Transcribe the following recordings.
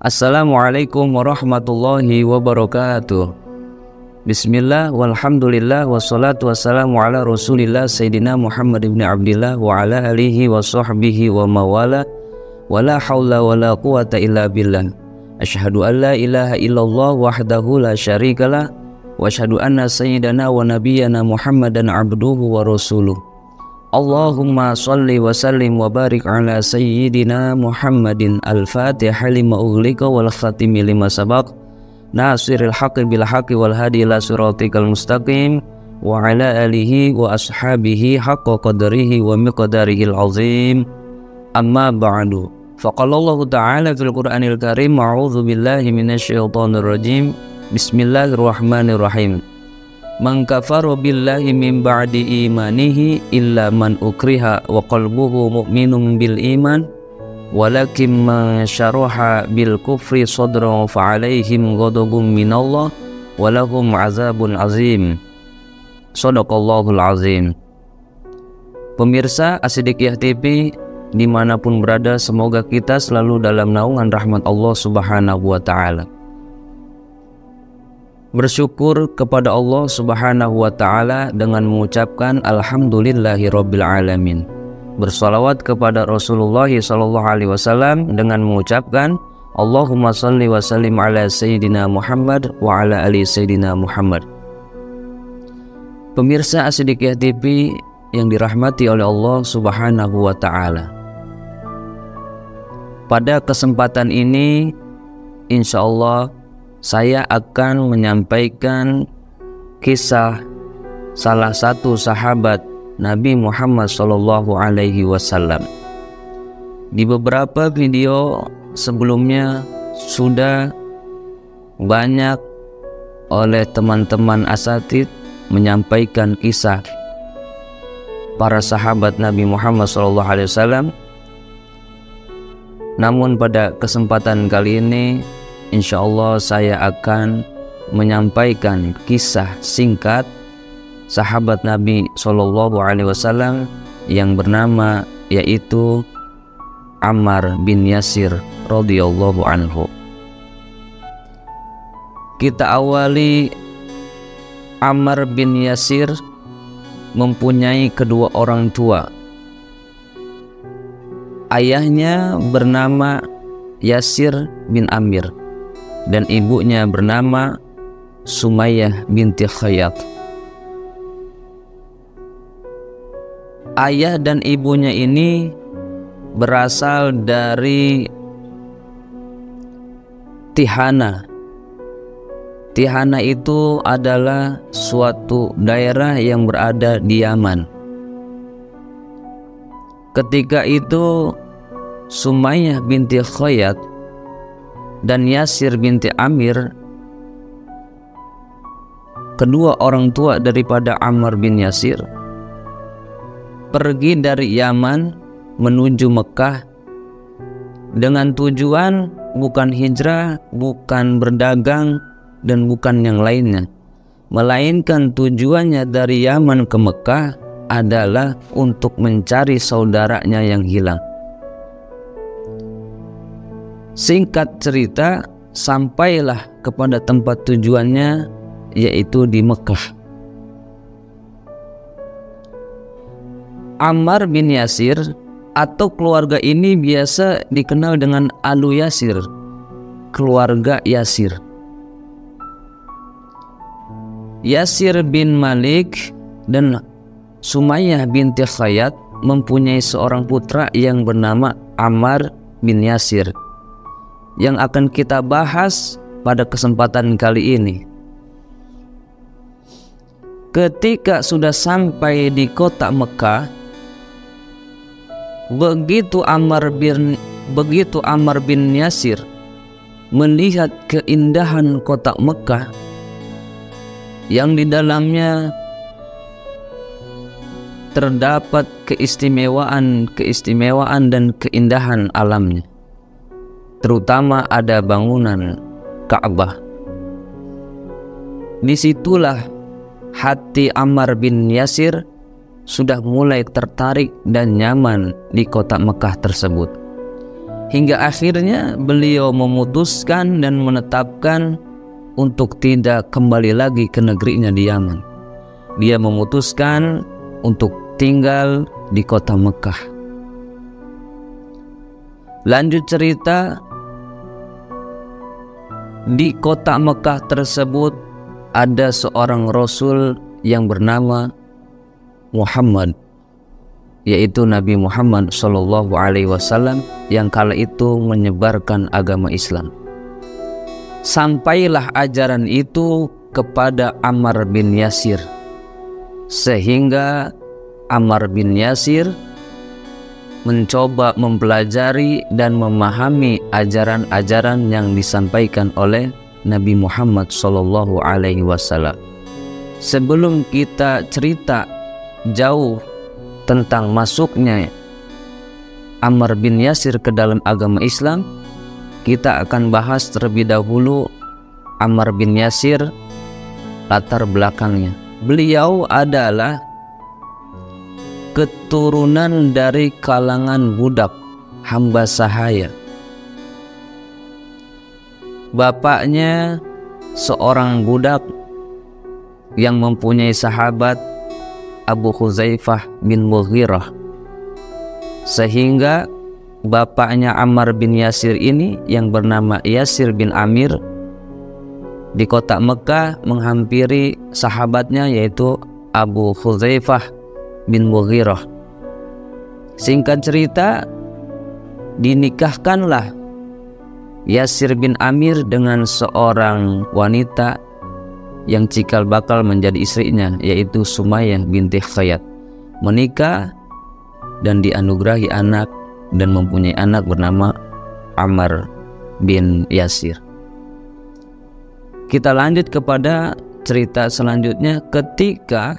Assalamualaikum warahmatullahi wabarakatuh. Bismillah walhamdulillah wassalatu wassalamu ala rasulillah Sayyidina Muhammad ibn Abdillah wa ala alihi wa sahbihi wa mawala wa la hawla wa la quwata illa billah. Asyhadu an la ilaha illallah wahdahu la syarikalah wa asyhadu anna sayyidana wa nabiyyana Muhammadan abduhu wa rasuluh. Allahumma salli wa sallim wa barik ala sayyidina Muhammadin al-fatiha lima ughliqa wal khatimi lima sabaq nasiril haqqi bil haqqi wal hadi ila siratikal mustaqim wa ala alihi wa ashabihi haqqa qadrihi wa miqdarihil azim. Amma ba'du. Faqala Allah ta'ala fil Qur'anil Karim, a'udzu billahi minasyaitonir rajim. Bismillahirrahmanirrahim. Man kafara billahi min ba'di imanihi illa man ukriha wa qalbuhu mu'minun bil iman walakin man syaraha bil kufri sadran fa alaihim ghadabun minallah wa lahum azabun azim. Shadaqallahul azim. Pemirsa As-Siddiqiyah TV dimanapun berada, semoga kita selalu dalam naungan rahmat Allah Subhanahu wa ta'ala. Bersyukur kepada Allah Subhanahu wa ta'ala dengan mengucapkan alhamdulillahi rabbil alamin. Bersalawat kepada Rasulullah sallallahu alaihi wasallam dengan mengucapkan Allahumma salli wa sallim ala sayyidina Muhammad wa ala ali sayyidina Muhammad. Pemirsa As-Siddiqiyah TV yang dirahmati oleh Allah Subhanahu wa ta'ala, pada kesempatan ini insyaallah saya akan menyampaikan kisah salah satu sahabat Nabi Muhammad SAW. Di beberapa video sebelumnya sudah banyak oleh teman-teman asatidz menyampaikan kisah para sahabat Nabi Muhammad SAW. Namun pada kesempatan kali ini insyaallah saya akan menyampaikan kisah singkat sahabat Nabi SAW yang bernama yaitu Ammar bin Yasir radhiyallahu anhu. Kita awali. Ammar bin Yasir mempunyai kedua orang tua. Ayahnya bernama Yasir bin Amir dan ibunya bernama Sumayyah binti Khayyat. Ayah dan ibunya ini berasal dari Tihana. Tihana itu adalah suatu daerah yang berada di Yaman. Ketika itu Sumayyah binti Khayyat dan Yasir binti Amir, kedua orang tua daripada Ammar bin Yasir, pergi dari Yaman menuju Mekah dengan tujuan bukan hijrah, bukan berdagang, dan bukan yang lainnya, melainkan tujuannya dari Yaman ke Mekah adalah untuk mencari saudaranya yang hilang. Singkat cerita, sampailah kepada tempat tujuannya, yaitu di Mekah. Ammar bin Yasir atau keluarga ini biasa dikenal dengan Alu Yasir, keluarga Yasir. Yasir bin Malik dan Sumayyah binti Khayyat mempunyai seorang putra yang bernama Ammar bin Yasir, yang akan kita bahas pada kesempatan kali ini. Ketika sudah sampai di kota Mekah, begitu Ammar bin Yasir melihat keindahan kota Mekah yang di dalamnya terdapat keistimewaan dan keindahan alamnya. Terutama ada bangunan Ka'bah. Disitulah hati Ammar bin Yasir sudah mulai tertarik dan nyaman di kota Mekah tersebut. Hingga akhirnya beliau memutuskan dan menetapkan untuk tidak kembali lagi ke negerinya di Yaman. Dia memutuskan untuk tinggal di kota Mekah. Lanjut cerita, di kota Mekah tersebut ada seorang Rasul yang bernama Muhammad, yaitu Nabi Muhammad SAW yang kala itu menyebarkan agama Islam. Sampailah ajaran itu kepada Ammar bin Yasir, sehingga Ammar bin Yasir mencoba mempelajari dan memahami ajaran-ajaran yang disampaikan oleh Nabi Muhammad SAW. Sebelum kita cerita jauh tentang masuknya Ammar bin Yasir ke dalam agama Islam, kita akan bahas terlebih dahulu Ammar bin Yasir, latar belakangnya. Beliau adalah keturunan dari kalangan budak hamba sahaya. Bapaknya seorang budak yang mempunyai sahabat Abu Huzaifah bin Mughirah, sehingga bapaknya Ammar bin Yasir ini yang bernama Yasir bin Amir di kota Mekah menghampiri sahabatnya yaitu Abu Huzaifah bin Mughirah. Singkat cerita, dinikahkanlah Yasir bin Amir dengan seorang wanita yang cikal bakal menjadi istrinya, yaitu Sumayyah binti Khayyat. Menikah dan dianugerahi anak dan mempunyai anak bernama Ammar bin Yasir. Kita lanjut kepada cerita selanjutnya. Ketika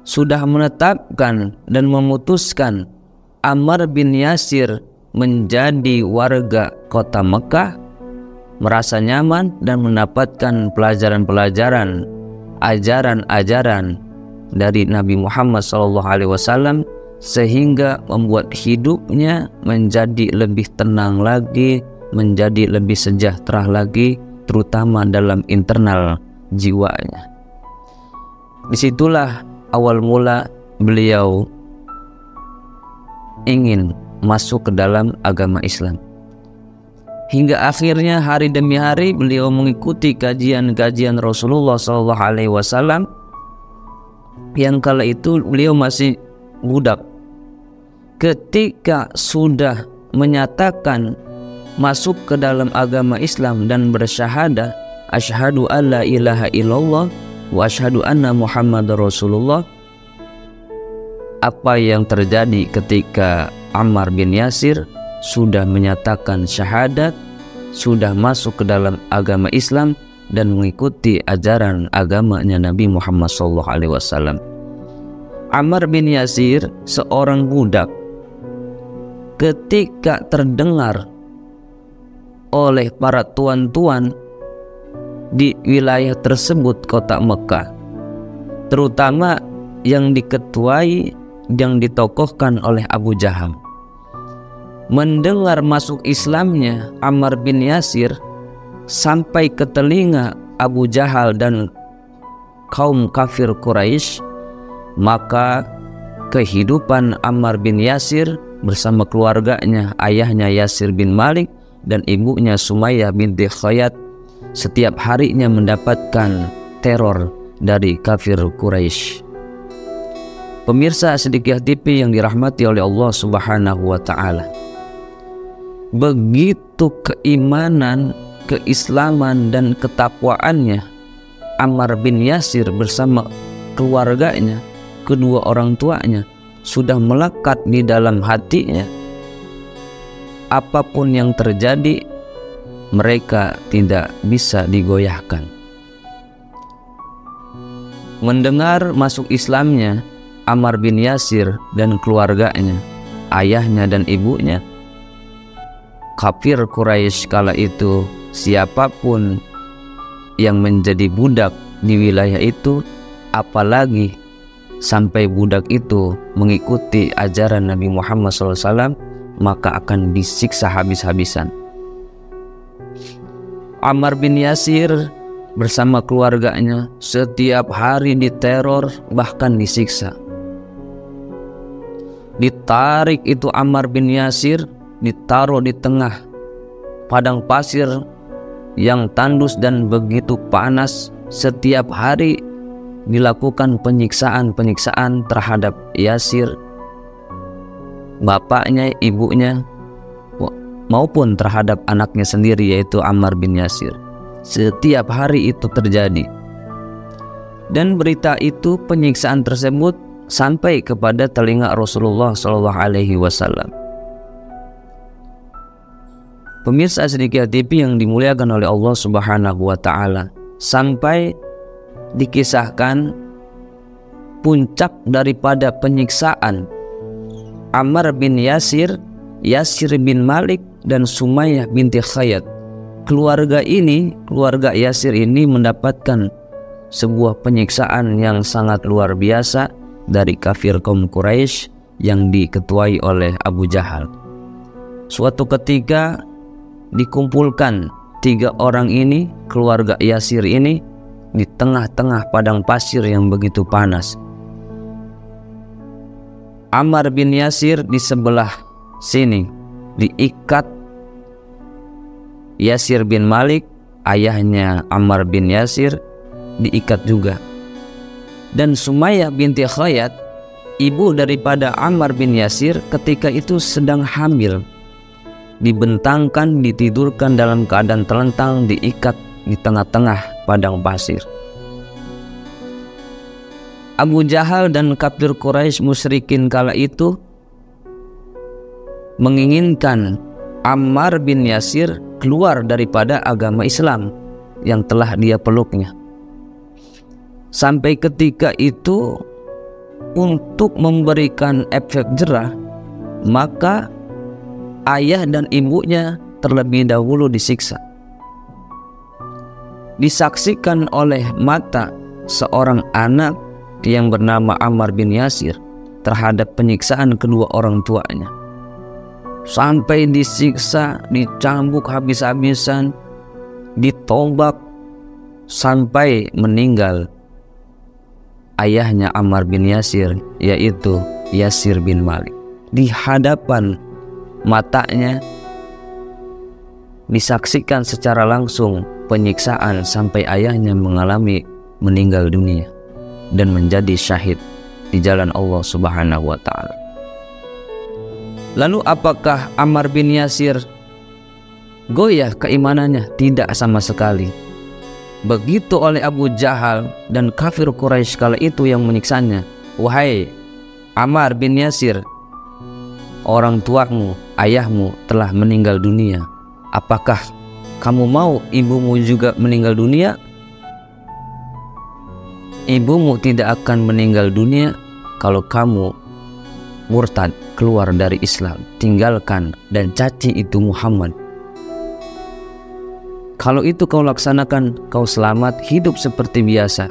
sudah menetapkan dan memutuskan Ammar bin Yasir menjadi warga kota Mekah, merasa nyaman dan mendapatkan pelajaran-pelajaran, ajaran-ajaran dari Nabi Muhammad SAW, sehingga membuat hidupnya menjadi lebih tenang lagi, menjadi lebih sejahtera lagi, terutama dalam internal jiwanya. Disitulah awal mula beliau ingin masuk ke dalam agama Islam. Hingga akhirnya hari demi hari beliau mengikuti kajian-kajian Rasulullah SAW, yang kala itu beliau masih budak. Ketika sudah menyatakan masuk ke dalam agama Islam dan bersyahadah, asyhadu alla ilaha illallah wa asyhadu anna Muhammadar Rasulullah, apa yang terjadi ketika Ammar bin Yasir sudah menyatakan syahadat, sudah masuk ke dalam agama Islam dan mengikuti ajaran agamanya Nabi Muhammad SAW. Ammar bin Yasir seorang budak, ketika terdengar oleh para tuan-tuan di wilayah tersebut, kota Mekah, terutama yang diketuai, yang ditokohkan oleh Abu Jahal, mendengar masuk Islamnya Ammar bin Yasir sampai ke telinga Abu Jahal dan kaum kafir Quraisy, maka kehidupan Ammar bin Yasir bersama keluarganya, ayahnya Yasir bin Malik dan ibunya Sumayyah binti Khayyat, setiap harinya mendapatkan teror dari kafir Quraisy. Pemirsa Siddiqiyah TV yang dirahmati oleh Allah Subhanahu wa Ta'ala, begitu keimanan, keislaman dan ketakwaannya Ammar bin Yasir bersama keluarganya, kedua orang tuanya, sudah melekat di dalam hatinya. Apapun yang terjadi, mereka tidak bisa digoyahkan. Mendengar masuk Islamnya Ammar bin Yasir dan keluarganya, ayahnya dan ibunya, kafir Quraisy kala itu, siapapun yang menjadi budak di wilayah itu, apalagi sampai budak itu mengikuti ajaran Nabi Muhammad SAW, maka akan disiksa habis-habisan. Ammar bin Yasir bersama keluarganya setiap hari diteror, bahkan disiksa. Ditarik itu Ammar bin Yasir, ditaruh di tengah padang pasir yang tandus dan begitu panas. Setiap hari dilakukan penyiksaan terhadap Yasir, bapaknya, ibunya, maupun terhadap anaknya sendiri, yaitu Ammar bin Yasir. Setiap hari itu terjadi. Dan berita itu, penyiksaan tersebut sampai kepada telinga Rasulullah SAW. Pemirsa Sedekah TV yang dimuliakan oleh Allah Subhanahu wa Ta'ala, sampai dikisahkan puncak daripada penyiksaan Ammar bin Yasir, Yasir bin Malik, dan Sumayyah binti Khayyat. Keluarga Yasir ini mendapatkan sebuah penyiksaan yang sangat luar biasa dari kafir kaum Quraisy yang diketuai oleh Abu Jahal. Suatu ketika dikumpulkan 3 orang ini, keluarga Yasir ini, di tengah-tengah padang pasir yang begitu panas. Ammar bin Yasir di sebelah sini diikat, Yasir bin Malik, ayahnya Ammar bin Yasir, diikat juga. Dan Sumayyah binti Khayyat, ibu daripada Ammar bin Yasir, ketika itu sedang hamil, dibentangkan, ditidurkan dalam keadaan telentang, diikat di tengah-tengah padang pasir. Abu Jahal dan kafir Quraisy musyrikin kala itu menginginkan Ammar bin Yasir keluar daripada agama Islam yang telah dia peluknya. Sampai ketika itu, untuk memberikan efek jerah, maka ayah dan ibunya terlebih dahulu disiksa. Disaksikan oleh mata seorang anak yang bernama Ammar bin Yasir terhadap penyiksaan kedua orang tuanya. Sampai disiksa, dicambuk habis-habisan, ditombak, sampai meninggal ayahnya Ammar bin Yasir, yaitu Yasir bin Malik. Di hadapan matanya disaksikan secara langsung penyiksaan sampai ayahnya meninggal dunia dan menjadi syahid di jalan Allah Subhanahu wa Ta'ala. Lalu apakah Ammar bin Yasir goyah keimanannya? Tidak sama sekali. Begitu oleh Abu Jahal dan kafir Quraisy kala itu yang menyiksanya, "Wahai Ammar bin Yasir, orang tuamu, ayahmu telah meninggal dunia. Apakah kamu mau ibumu juga meninggal dunia?" Ibumu tidak akan meninggal dunia kalau kamu murtad, keluar dari Islam, tinggalkan dan caci itu Muhammad. Kalau itu kau laksanakan, kau selamat, hidup seperti biasa.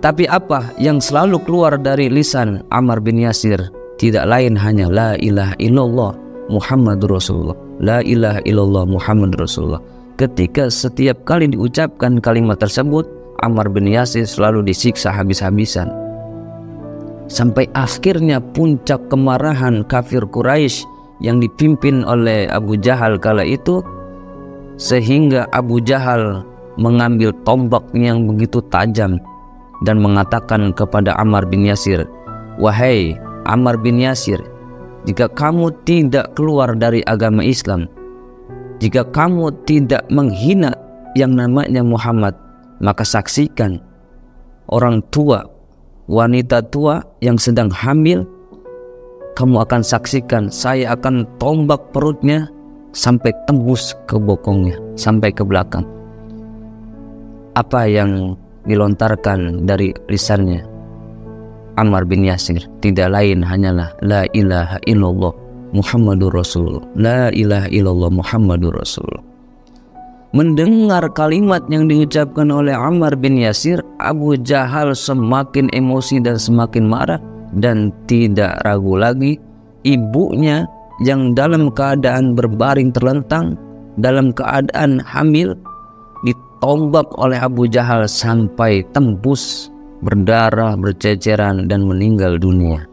Tapi apa yang selalu keluar dari lisan Ammar bin Yasir? Tidak lain hanya la ilaha illallah Muhammadur Rasulullah, la ilaha illallah Muhammadur Rasulullah. Ketika setiap kali diucapkan kalimat tersebut, Ammar bin Yasir selalu disiksa habis-habisan. Sampai akhirnya puncak kemarahan kafir Quraisy yang dipimpin oleh Abu Jahal kala itu, sehingga Abu Jahal mengambil tombak yang begitu tajam dan mengatakan kepada Ammar bin Yasir, "Wahai Ammar bin Yasir, jika kamu tidak keluar dari agama Islam, jika kamu tidak menghina yang namanya Muhammad, maka saksikan orang tua, wanita tua yang sedang hamil, kamu akan saksikan saya akan tombak perutnya sampai tembus ke bokongnya, sampai ke belakang." Apa yang dilontarkan dari lisannya? Ammar bin Yasir tidak lain hanyalah la ilaha illallah Muhammadur Rasulullah. La ilaha illallah Muhammadur Rasulullah. Mendengar kalimat yang diucapkan oleh Ammar bin Yasir, Abu Jahal semakin emosi dan semakin marah, dan tidak ragu lagi ibunya yang dalam keadaan berbaring terlentang dalam keadaan hamil ditombak oleh Abu Jahal sampai tembus, berdarah, berceceran, dan meninggal dunia.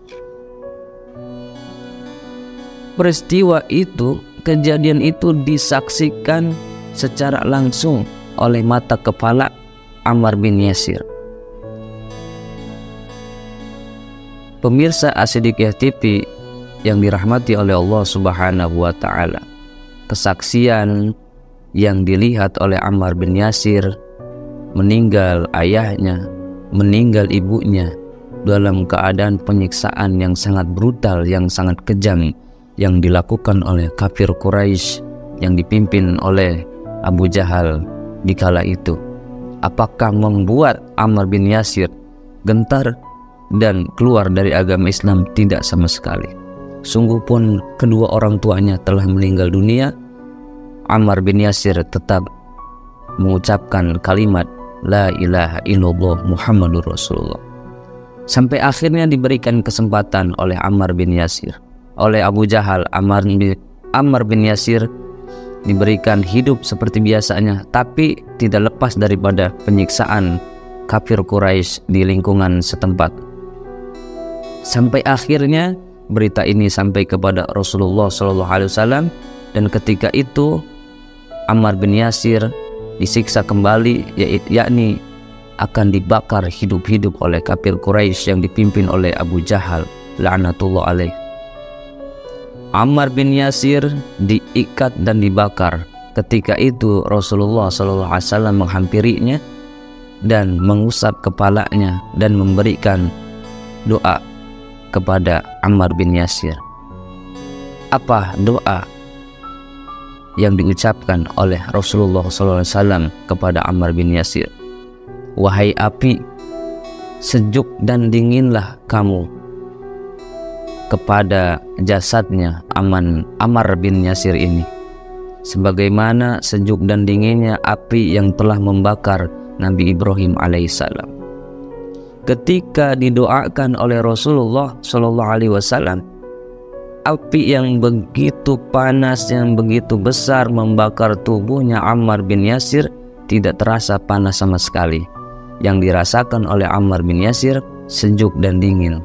Peristiwa itu, kejadian itu disaksikan secara langsung oleh mata kepala Ammar bin Yasir. Pemirsa As-Siddiqiyah TV yang dirahmati oleh Allah Subhanahu wa Ta'ala, kesaksian yang dilihat oleh Ammar bin Yasir, meninggal ayahnya, meninggal ibunya dalam keadaan penyiksaan yang sangat brutal, yang sangat kejam yang dilakukan oleh kafir Quraisy yang dipimpin oleh Abu Jahal di kala itu. Apakah membuat Ammar bin Yasir gentar dan keluar dari agama Islam? Tidak sama sekali. Sungguh pun kedua orang tuanya telah meninggal dunia, Ammar bin Yasir tetap mengucapkan kalimat la ilaha illallah Muhammadur Rasulullah. Sampai akhirnya diberikan kesempatan oleh Ammar bin Yasir, oleh Abu Jahal, Ammar bin Yasir diberikan hidup seperti biasanya, tapi tidak lepas daripada penyiksaan kafir Quraisy di lingkungan setempat. Sampai akhirnya berita ini sampai kepada Rasulullah SAW, dan ketika itu Ammar bin Yasir disiksa kembali, yakni akan dibakar hidup-hidup oleh kafir Quraisy yang dipimpin oleh Abu Jahal la'natullah alaih. Ammar bin Yasir diikat dan dibakar. Ketika itu Rasulullah SAW menghampirinya dan mengusap kepalanya dan memberikan doa kepada Ammar bin Yasir. Apa doa yang diucapkan oleh Rasulullah SAW kepada Ammar bin Yasir? Wahai api, sejuk dan dinginlah kamu kepada jasadnya Ammar bin Yasir ini, sebagaimana sejuk dan dinginnya api yang telah membakar Nabi Ibrahim alaihissalam. Ketika didoakan oleh Rasulullah SAW, api yang begitu panas, yang begitu besar membakar tubuhnya Ammar bin Yasir tidak terasa panas sama sekali. Yang dirasakan oleh Ammar bin Yasir sejuk dan dingin.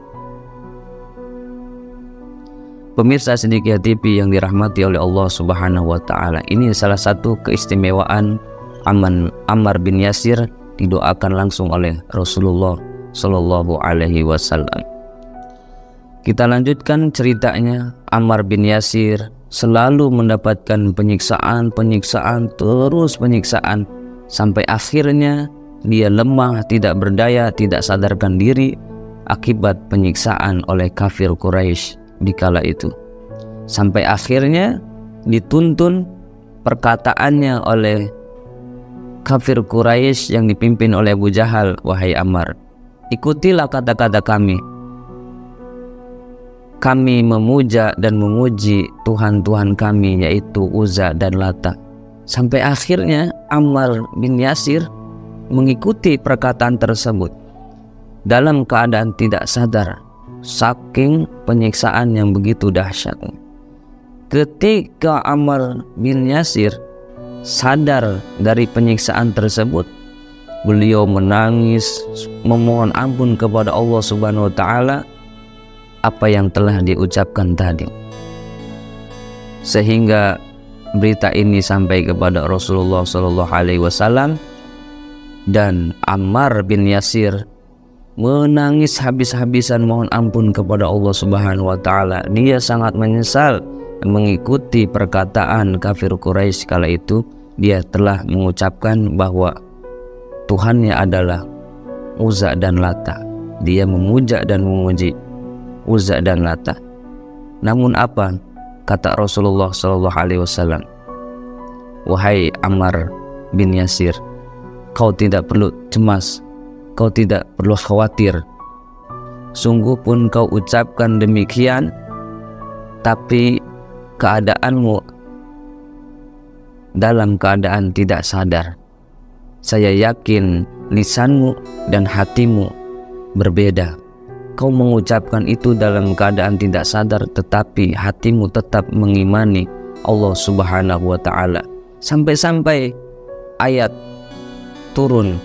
Pemirsa As-Siddiqiyah TV yang dirahmati oleh Allah Subhanahu wa Ta'ala, ini salah satu keistimewaan Ammar bin Yasir didoakan langsung oleh Rasulullah Sallallahu Alaihi Wasallam. Kita lanjutkan ceritanya. Ammar bin Yasir selalu mendapatkan penyiksaan, terus penyiksaan, sampai akhirnya dia lemah, tidak berdaya, tidak sadarkan diri akibat penyiksaan oleh kafir Quraisy di kala itu. Sampai akhirnya dituntun perkataannya oleh kafir Quraisy yang dipimpin oleh Abu Jahal, wahai Ammar, ikutilah kata-kata kami. Kami memuja dan memuji Tuhan-Tuhan kami, yaitu Uzza dan Lata. Sampai akhirnya Ammar bin Yasir mengikuti perkataan tersebut dalam keadaan tidak sadar, saking penyiksaan yang begitu dahsyat. Ketika Ammar bin Yasir sadar dari penyiksaan tersebut, beliau menangis memohon ampun kepada Allah Subhanahu wa Ta'ala apa yang telah diucapkan tadi, sehingga berita ini sampai kepada Rasulullah SAW. Dan Ammar bin Yasir menangis habis-habisan mohon ampun kepada Allah Subhanahu wa Ta'ala. Dia sangat menyesal mengikuti perkataan kafir Quraisy kala itu. Dia telah mengucapkan bahwa Tuhannya adalah Uzza dan Lata. Dia memuja dan memuji Uzza dan Lata. Namun apa kata Rasulullah SAW? Wahai Ammar bin Yasir, kau tidak perlu cemas, kau tidak perlu khawatir. sungguh pun kau ucapkan demikian, tapi keadaanmu dalam keadaan tidak sadar. Saya yakin lisanmu dan hatimu berbeda. Kau mengucapkan itu dalam keadaan tidak sadar, tetapi hatimu tetap mengimani Allah Subhanahu wa ta'ala. Sampai-sampai ayat turun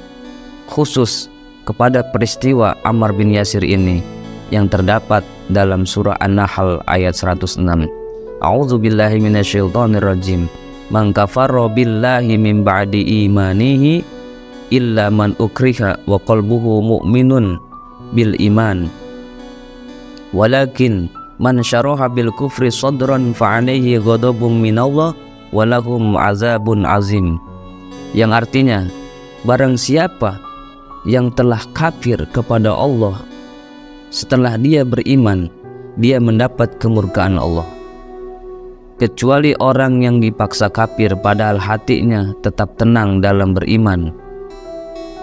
khusus kepada peristiwa Ammar bin Yasir ini yang terdapat dalam surah An-Nahl ayat 106. A'udzubillahi minasyaitonirrajim. Man kafarra billahi min ba'di imanihi illa man ukriha wa qalbuhu mu'minun bil iman walakin man syaraha bil kufri sadran fa alaihi ghadabun minallah wa lahum azabun azim. Yang artinya, barang siapa yang telah kafir kepada Allah setelah dia beriman, dia mendapat kemurkaan Allah. Kecuali orang yang dipaksa kafir padahal hatinya tetap tenang dalam beriman,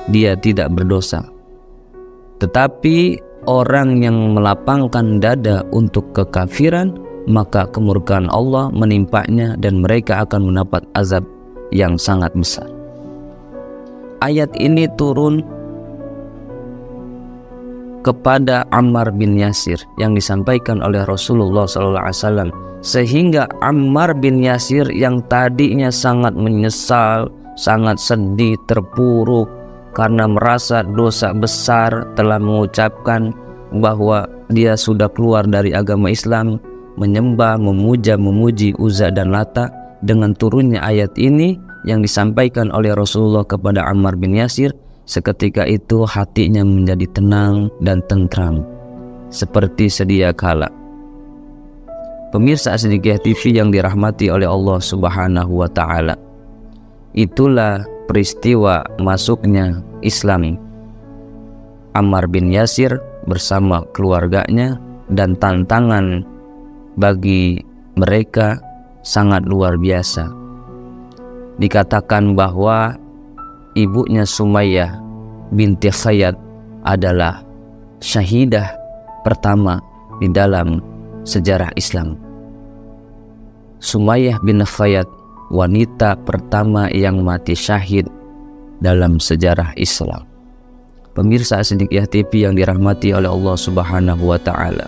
dia tidak berdosa. Tetapi orang yang melapangkan dada untuk kekafiran, maka kemurkaan Allah menimpanya dan mereka akan mendapat azab yang sangat besar. Ayat ini turun kepada Ammar bin Yasir yang disampaikan oleh Rasulullah SAW, sehingga Ammar bin Yasir yang tadinya sangat menyesal, sangat sedih, terpuruk karena merasa dosa besar telah mengucapkan bahwa dia sudah keluar dari agama Islam, menyembah, memuji Uzza dan Lata. Dengan turunnya ayat ini yang disampaikan oleh Rasulullah kepada Ammar bin Yasir, seketika itu hatinya menjadi tenang dan tentram seperti sedia kala. Pemirsa As-Siddiqiyah TV yang dirahmati oleh Allah Subhanahu wa ta'ala, itulah peristiwa masuknya Islam Ammar bin Yasir bersama keluarganya, dan tantangan bagi mereka sangat luar biasa. Dikatakan bahwa ibunya Sumayyah binti Khayyat adalah syahidah pertama di dalam sejarah Islam. Sumayyah bin Khayyat, wanita pertama yang mati syahid dalam sejarah Islam. Pemirsa As-Siddiqiyah TV yang dirahmati oleh Allah Subhanahu wa ta'ala.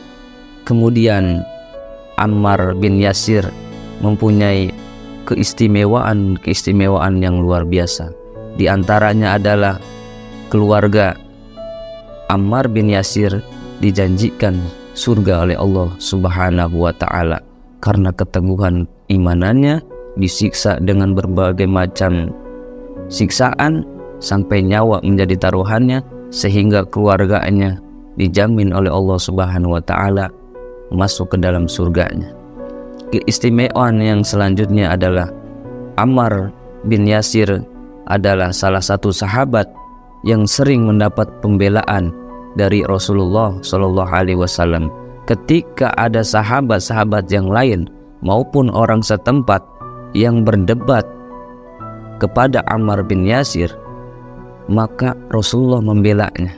Kemudian Ammar bin Yasir mempunyai keistimewaan yang luar biasa. Di antaranya adalah keluarga Ammar bin Yasir dijanjikan surga oleh Allah Subhanahu wa ta'ala karena keteguhan imanannya, disiksa dengan berbagai macam siksaan sampai nyawa menjadi taruhannya, sehingga keluarganya dijamin oleh Allah Subhanahu wa ta'ala masuk ke dalam surganya. Keistimewaan yang selanjutnya adalah Ammar bin Yasir adalah salah satu sahabat yang sering mendapat pembelaan dari Rasulullah SAW. Ketika ada sahabat-sahabat yang lain maupun orang setempat yang berdebat kepada Ammar bin Yasir, maka Rasulullah membelanya,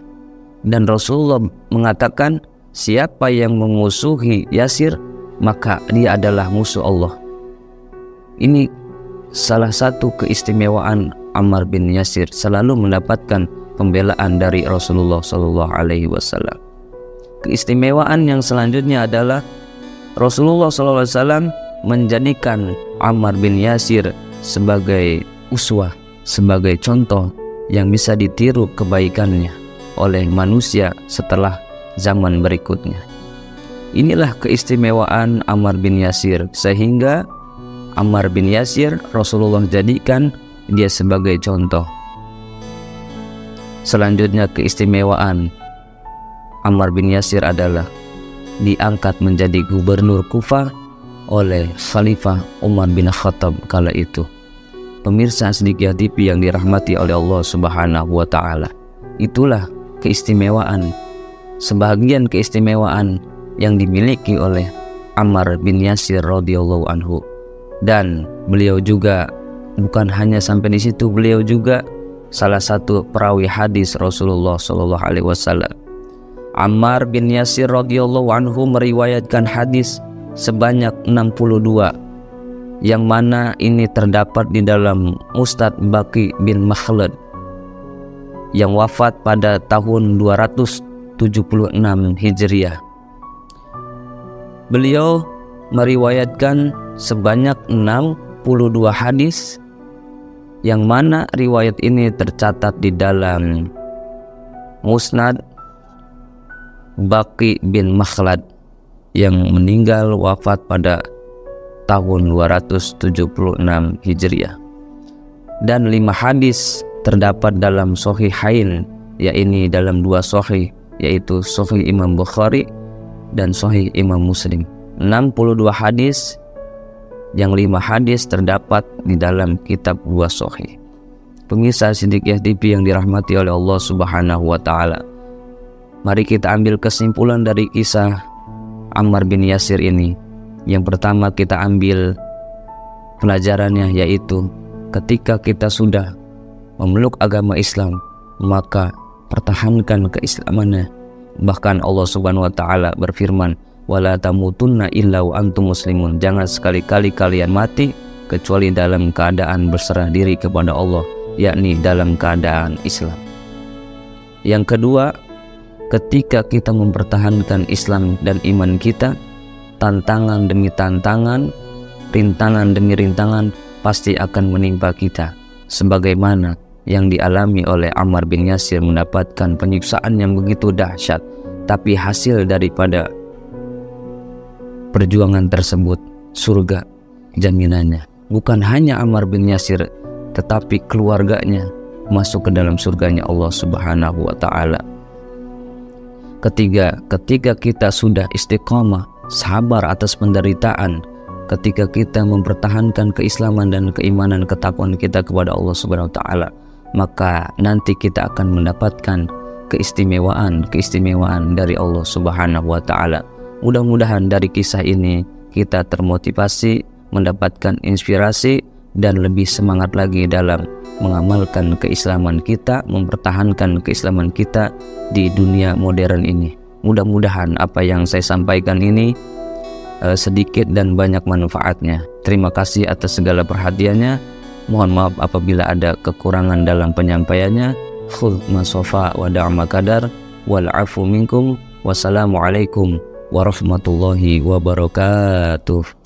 dan Rasulullah mengatakan, siapa yang memusuhi Yasir maka dia adalah musuh Allah. Ini salah satu keistimewaan Ammar bin Yasir, selalu mendapatkan pembelaan dari Rasulullah SAW. Keistimewaan yang selanjutnya adalah Rasulullah SAW menjadikan Ammar bin Yasir sebagai uswah, sebagai contoh yang bisa ditiru kebaikannya oleh manusia setelah zaman berikutnya. Inilah keistimewaan Ammar bin Yasir, sehingga Ammar bin Yasir Rasulullah jadikan dia sebagai contoh. Selanjutnya keistimewaan Ammar bin Yasir adalah diangkat menjadi gubernur Kufah oleh Khalifah Umar bin Khattab kala itu. Pemirsa As-Siddiqiyah TV yang dirahmati oleh Allah Subhanahu wa ta'ala, itulah keistimewaan, sebagian keistimewaan yang dimiliki oleh Ammar bin Yasir radhiyallahu anhu. Dan beliau juga bukan hanya sampai di situ, beliau juga salah satu perawi hadis Rasulullah SAW. Ammar bin Yasir radhiyallahu anhu meriwayatkan hadis sebanyak 62, yang mana ini terdapat di dalam Musnad Baqi bin Makhlad yang wafat pada tahun 276 Hijriah. Beliau meriwayatkan sebanyak 62 hadis, yang mana riwayat ini tercatat di dalam Musnad Baqi bin Makhlad yang meninggal wafat pada tahun 276 Hijriah. Dan 5 hadis terdapat dalam Shahihain, yaitu dalam 2 sahih, yaitu Sahih Imam Bukhari dan Sahih Imam Muslim. 62 hadis, yang 5 hadis terdapat di dalam kitab 2 sahih. Pemirsa Siddiqiyah TV yang dirahmati oleh Allah Subhanahu wa taala. Mari kita ambil kesimpulan dari kisah Ammar bin Yasir ini. Yang pertama kita ambil pelajarannya, yaitu ketika kita sudah memeluk agama Islam, maka pertahankan keislamannya. Bahkan Allah Subhanahu wa taala berfirman, "Wala tamutunna illa wa antum muslimun." Jangan sekali-kali kalian mati kecuali dalam keadaan berserah diri kepada Allah, yakni dalam keadaan Islam. Yang kedua, ketika kita mempertahankan Islam dan iman kita, tantangan demi tantangan, rintangan demi rintangan pasti akan menimpa kita, sebagaimana yang dialami oleh Ammar bin Yasir, mendapatkan penyiksaan yang begitu dahsyat, tapi hasil daripada perjuangan tersebut surga jaminannya. Bukan hanya Ammar bin Yasir, tetapi keluarganya masuk ke dalam surganya Allah Subhanahu wa taala. Ketiga, ketika kita sudah istiqomah, sabar atas penderitaan, ketika kita mempertahankan keislaman dan keimanan, ketakwaan kita kepada Allah Subhanahu wa taala, maka nanti kita akan mendapatkan keistimewaan dari Allah Subhanahu wa taala. Mudah-mudahan dari kisah ini kita termotivasi, mendapatkan inspirasi, dan lebih semangat lagi dalam mengamalkan keislaman kita, mempertahankan keislaman kita di dunia modern ini. Mudah-mudahan apa yang saya sampaikan ini sedikit dan banyak manfaatnya. Terima kasih atas segala perhatiannya. Mohon maaf apabila ada kekurangan dalam penyampaiannya. Khudh ma shafa wa da'ma qadar wal 'afu minkum. Wassalamualaikum warahmatullahi wabarakatuh.